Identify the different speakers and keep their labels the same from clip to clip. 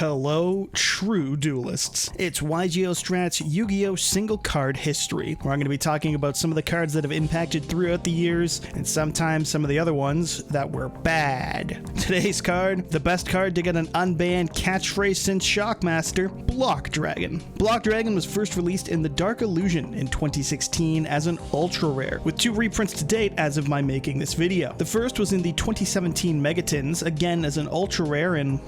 Speaker 1: Hello, true duelists. It's YGO Strat's Yu-Gi-Oh! Single Card History, where I'm going to be talking about some of the cards that have impacted throughout the years, and sometimes some of the other ones that were bad. Today's card, the best card to get an unbanned catchphrase since Shockmaster, Block Dragon. Block Dragon was first released in the Dark Illusion in 2016 as an ultra rare, with 2 reprints to date as of my making this video. The first was in the 2017 Megatins, again as an ultra rare, and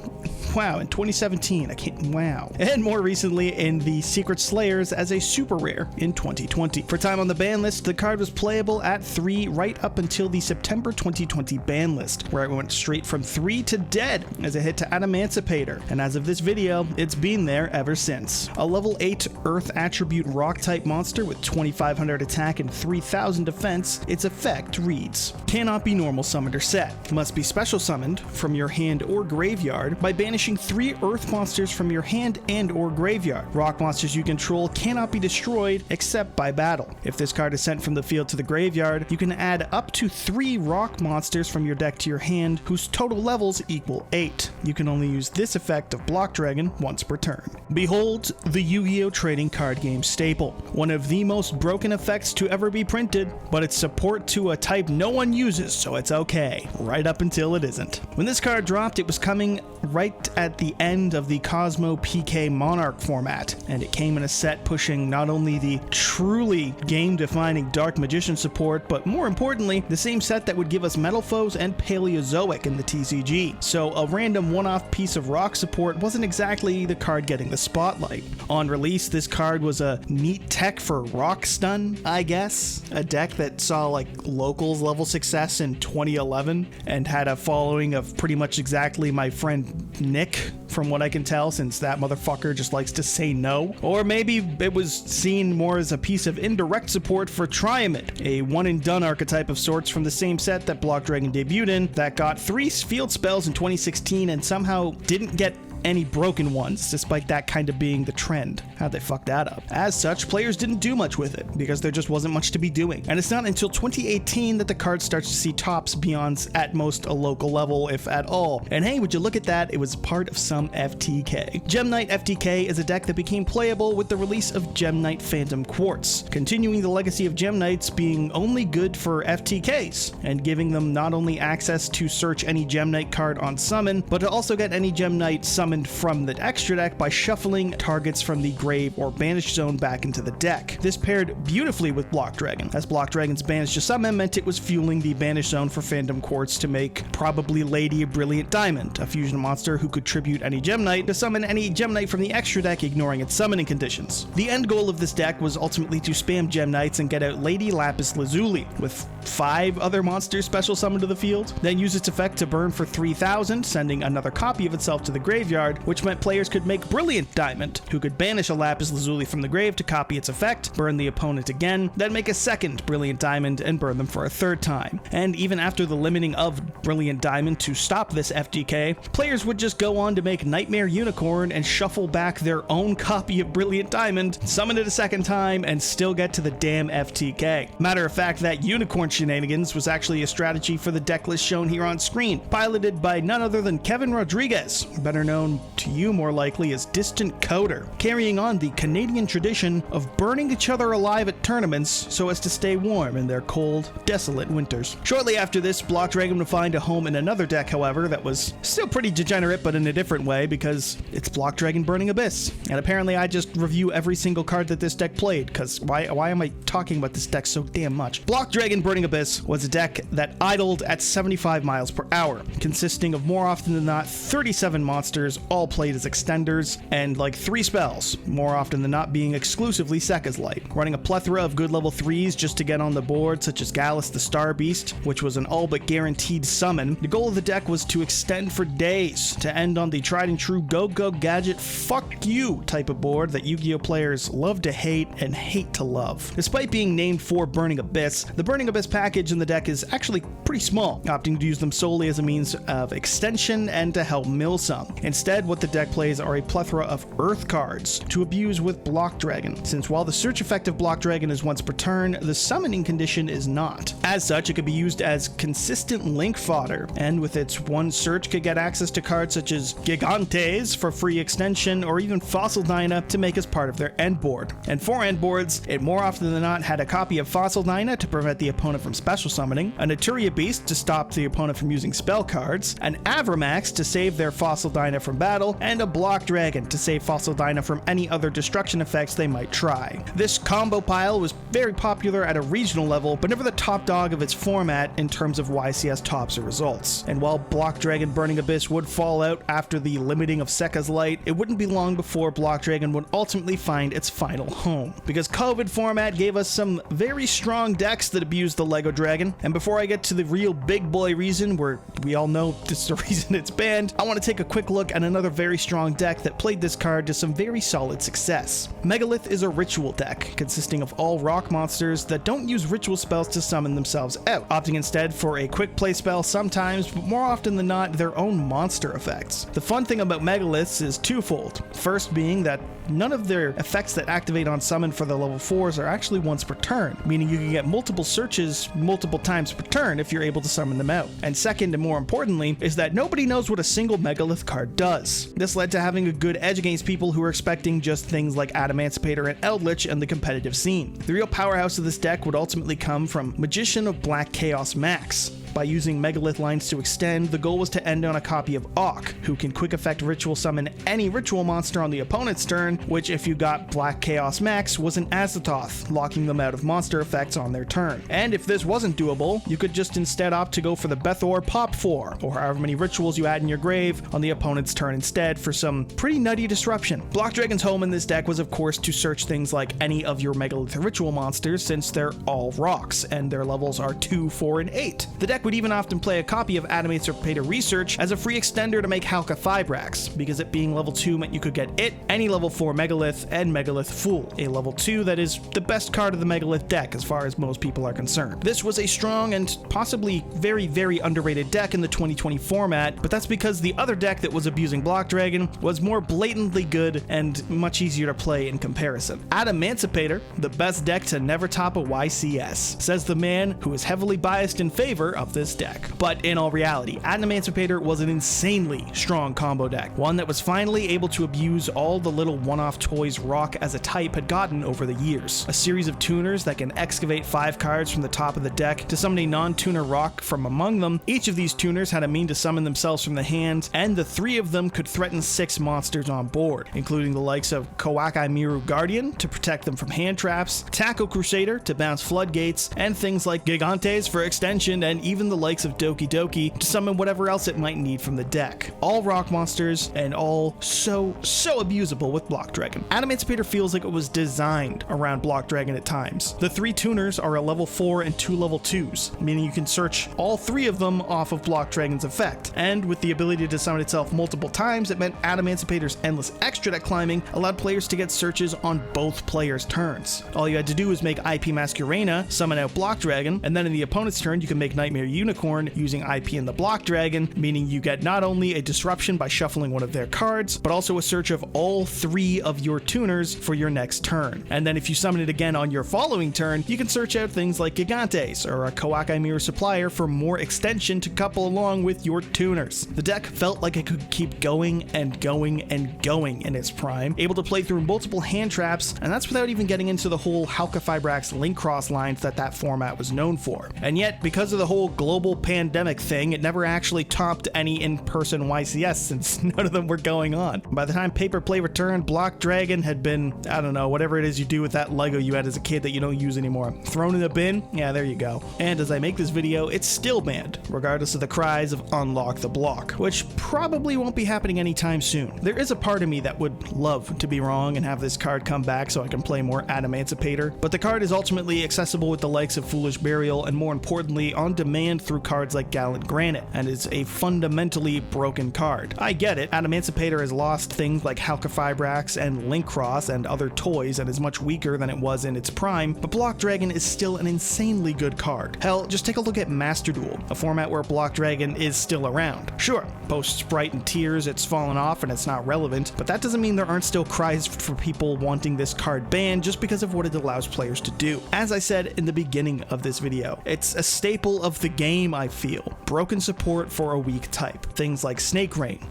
Speaker 1: wow, in 2017, and more recently in the Secret Slayers as a super rare in 2020. For time on the ban list, the card was playable at 3 right up until the September 2020 ban list, where it went straight from 3 to dead as a hit to Adamemancipator, and as of this video, it's been there ever since. A level 8 Earth attribute rock type monster with 2500 attack and 3000 defense, its effect reads: cannot be normal summoned or set, must be special summoned from your hand or graveyard by banishing 3 Earth monsters from your hand and or graveyard. Rock monsters you control cannot be destroyed except by battle. If this card is sent from the field to the graveyard, you can add up to 3 rock monsters from your deck to your hand whose total levels equal 8. You can only use this effect of Block Dragon once per turn. Behold the Yu-Gi-Oh! Trading card game staple, one of the most broken effects to ever be printed, but its support to a type no one uses, so it's okay, right up until it isn't. When this card dropped, it was coming right at the end of the Cosmo PK Monarch format, and it came in a set pushing not only the truly game-defining Dark Magician support, but more importantly, the same set that would give us Metal Foes and Paleozoic in the TCG. So a random one-off piece of rock support wasn't exactly the card getting the spotlight. On release, this card was a neat tech for Rock Stun, I guess, a deck that saw like locals level success in 2011 and had a following of pretty much exactly my friend Nick, from what I can tell, since that motherfucker just likes to say no. Or maybe it was seen more as a piece of indirect support for Triumid, a one-and-done archetype of sorts from the same set that Block Dragon debuted in, that got 3 field spells in 2016 and somehow didn't get any broken ones, despite that kind of being the trend. How'd they fuck that up? As such, players didn't do much with it, because there just wasn't much to be doing. And it's not until 2018 that the card starts to see tops beyond at most a local level, if at all. And hey, would you look at that, it was part of some FTK. Gem Knight FTK is a deck that became playable with the release of Gem Knight Phantom Quartz, continuing the legacy of Gem Knights being only good for FTKs, and giving them not only access to search any Gem Knight card on summon, but to also get any Gem Knight summoned from the extra deck by shuffling targets from the grave or banished zone back into the deck. This paired beautifully with Block Dragon, as Block Dragon's banish to summon meant it was fueling the banished zone for Phantom Quartz to make probably Lady Brilliant Diamond, a fusion monster who could tribute any Gem Knight to summon any Gem Knight from the extra deck, ignoring its summoning conditions. The end goal of this deck was ultimately to spam Gem Knights and get out Lady Lapis Lazuli, with 5 other monsters special summoned to the field, then use its effect to burn for 3000, sending another copy of itself to the graveyard, which meant players could make Brilliant Diamond, who could banish a Lapis Lazuli from the grave to copy its effect, burn the opponent again, then make a second Brilliant Diamond and burn them for a 3rd time. And even after the limiting of Brilliant Diamond to stop this FTK, players would just go on to make Nightmare Unicorn and shuffle back their own copy of Brilliant Diamond, summon it a 2nd time, and still get to the damn FTK. Matter of fact, that Unicorn shenanigans was actually a strategy for the deck list shown here on screen, piloted by none other than Kevin Rodriguez, better known to you more likely as Distant Coder, carrying on the Canadian tradition of burning each other alive at tournaments so as to stay warm in their cold, desolate winters. Shortly after this, Block Dragon would find a home in another deck, however, that was still pretty degenerate, but in a different way, because it's Block Dragon Burning Abyss. And apparently I just review every single card that this deck played, because why am I talking about this deck so damn much? Block Dragon Burning Abyss was a deck that idled at 75 miles per hour, consisting of more often than not 37 monsters, all played as extenders, and like 3 spells, more often than not being exclusively Sekka's Light, running a plethora of good level 3s just to get on the board, such as Gallus the Star Beast, which was an all but guaranteed summon. The goal of the deck was to extend for days, to end on the tried and true go gadget fuck you type of board that Yu-Gi-Oh! Players love to hate and hate to love. Despite being named for Burning Abyss, the Burning Abyss package in the deck is actually pretty small, opting to use them solely as a means of extension and to help mill some. Instead Instead, what the deck plays are a plethora of Earth cards to abuse with Block Dragon, since while the search effect of Block Dragon is once per turn, the summoning condition is not. As such, it could be used as consistent link fodder, and with its one search could get access to cards such as Gigantes for free extension, or even Fossil Dyna to make as part of their end board. And for end boards, it more often than not had a copy of Fossil Dyna to prevent the opponent from special summoning, a Naturia Beast to stop the opponent from using spell cards, an Avramax to save their Fossil Dyna from battle, and a Block Dragon to save Fossil Dyna from any other destruction effects they might try. This combo pile was very popular at a regional level, but never the top dog of its format in terms of YCS tops or results. And while Block Dragon Burning Abyss would fall out after the limiting of Sekka's Light, it wouldn't be long before Block Dragon would ultimately find its final home, because COVID format gave us some very strong decks that abused the Lego Dragon. And before I get to the real big boy reason, where we all know this is the reason it's banned, I want to take a quick look at another very strong deck that played this card to some very solid success. Megalith is a ritual deck consisting of all rock monsters that don't use ritual spells to summon themselves out, opting instead for a quick play spell sometimes, but more often than not their own monster effects. The fun thing about Megaliths is twofold. First being that none of their effects that activate on summon for the level 4s are actually once per turn, meaning you can get multiple searches multiple times per turn if you're able to summon them out. And second, and more importantly, is that nobody knows what a single Megalith card does. This led to having a good edge against people who are expecting just things like Adamemancipator and Eldritch in the competitive scene. The real powerhouse of this deck would ultimately come from Magician of Black Chaos Max. By using Megalith lines to extend, the goal was to end on a copy of Auk, who can quick effect ritual summon any ritual monster on the opponent's turn, which if you got Black Chaos Max was an Azathoth, locking them out of monster effects on their turn. And if this wasn't doable, you could just instead opt to go for the Bethor Pop 4, or however many rituals you had in your grave on the opponent's turn instead for some pretty nutty disruption. Block Dragon's home in this deck was of course to search things like any of your Megalith ritual monsters, since they're all rocks, and their levels are 2, 4, and 8. The deck would even often play a copy of Adamemancipator Research as a free extender to make Halka Fibrax, because it being level 2 meant you could get it, any level 4 Megalith, and Megalith Fool, a level 2 that is the best card of the Megalith deck as far as most people are concerned. This was a strong and possibly very, very underrated deck in the 2020 format, but that's because the other deck that was abusing Block Dragon was more blatantly good and much easier to play in comparison. Adamemancipator, the best deck to never top a YCS, says the man who is heavily biased in favor of this deck. But in all reality, Adamemancipator was an insanely strong combo deck, one that was finally able to abuse all the little one-off toys rock as a type had gotten over the years. A series of tuners that can excavate 5 cards from the top of the deck to summon a non-tuner rock from among them. Each of these tuners had a mean to summon themselves from the hand, and the 3 of them could threaten 6 monsters on board, including the likes of Kowakai Miru Guardian to protect them from hand traps, Taco Crusader to bounce floodgates, and things like Gigantes for extension, and even the likes of Doki Doki to summon whatever else it might need from the deck. All rock monsters, and all so abusable with Block Dragon. Adamemancipator feels like it was designed around Block Dragon at times. The 3 tuners are a level 4 and 2 level 2s, meaning you can search all 3 of them off of Block Dragon's effect. And with the ability to summon itself multiple times, it meant Adamemancipator's endless extra deck climbing allowed players to get searches on both players' turns. All you had to do was make IP Masquerena, summon out Block Dragon, and then in the opponent's turn you can make Nightmare Unicorn using IP in the Block Dragon, meaning you get not only a disruption by shuffling one of their cards, but also a search of all 3 of your tuners for your next turn. And then if you summon it again on your following turn, you can search out things like Gigantes or a Kowakai Mirror Supplier for more extension to couple along with your tuners. The deck felt like it could keep going and going and going in its prime, able to play through multiple hand traps, and that's without even getting into the whole Halka Fibrax link cross lines that format was known for. And yet, because of the whole global pandemic thing, it never actually topped any in-person YCS since none of them were going on. By the time Paper Play returned, Block Dragon had been, I don't know, whatever it is you do with that Lego you had as a kid that you don't use anymore. Thrown in a bin? Yeah, there you go. And as I make this video, it's still banned, regardless of the cries of unlock the block, which probably won't be happening anytime soon. There is a part of me that would love to be wrong and have this card come back so I can play more Adamemancipator, but the card is ultimately accessible with the likes of Foolish Burial and more importantly, on demand banned through cards like Gallant Granite, and is a fundamentally broken card. I get it, Adamemancipator has lost things like Halqifibrax and Link Cross and other toys and is much weaker than it was in its prime, but Block Dragon is still an insanely good card. Hell, just take a look at Master Duel, a format where Block Dragon is still around. Sure, post Sprite and Tears it's fallen off and it's not relevant, but that doesn't mean there aren't still cries for people wanting this card banned just because of what it allows players to do. As I said in the beginning of this video, it's a staple of the game, I feel. Broken support for a weak type. Things like Snake Rain,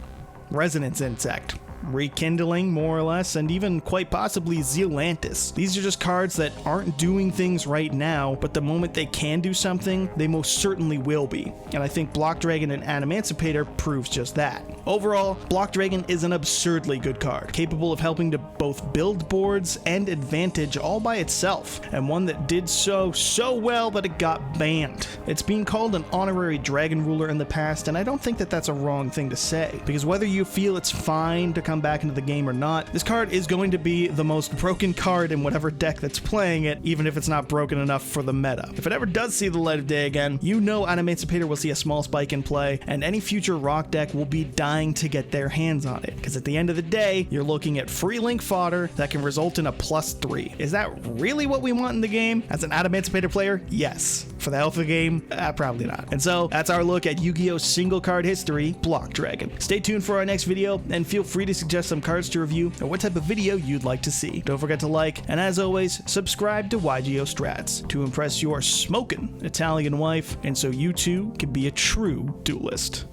Speaker 1: Resonance Insect, Rekindling, more or less, and even quite possibly Zealantis. These are just cards that aren't doing things right now, but the moment they can do something, they most certainly will be. And I think Block Dragon and Adamemancipator proves just that. Overall, Block Dragon is an absurdly good card, capable of helping to both build boards and advantage all by itself, and one that did so well that it got banned. It's been called an honorary dragon ruler in the past, and I don't think that that's a wrong thing to say, because whether you feel it's fine to come back into the game or not, this card is going to be the most broken card in whatever deck that's playing it, even if it's not broken enough for the meta. If it ever does see the light of day again, you know Adamemancipator will see a small spike in play, and any future rock deck will be dying to get their hands on it, because at the end of the day, you're looking at free link fodder that can result in a +3. Is that really what we want in the game? As an Adamemancipator player, yes. For the health of the game, probably not. And so, that's our look at Yu-Gi-Oh! Single card history, Block Dragon. Stay tuned for our next video, and feel free to suggest some cards to review or what type of video you'd like to see. Don't forget to like, and as always, subscribe to YGO Strats to impress your smokin' Italian wife, and so you too can be a true duelist.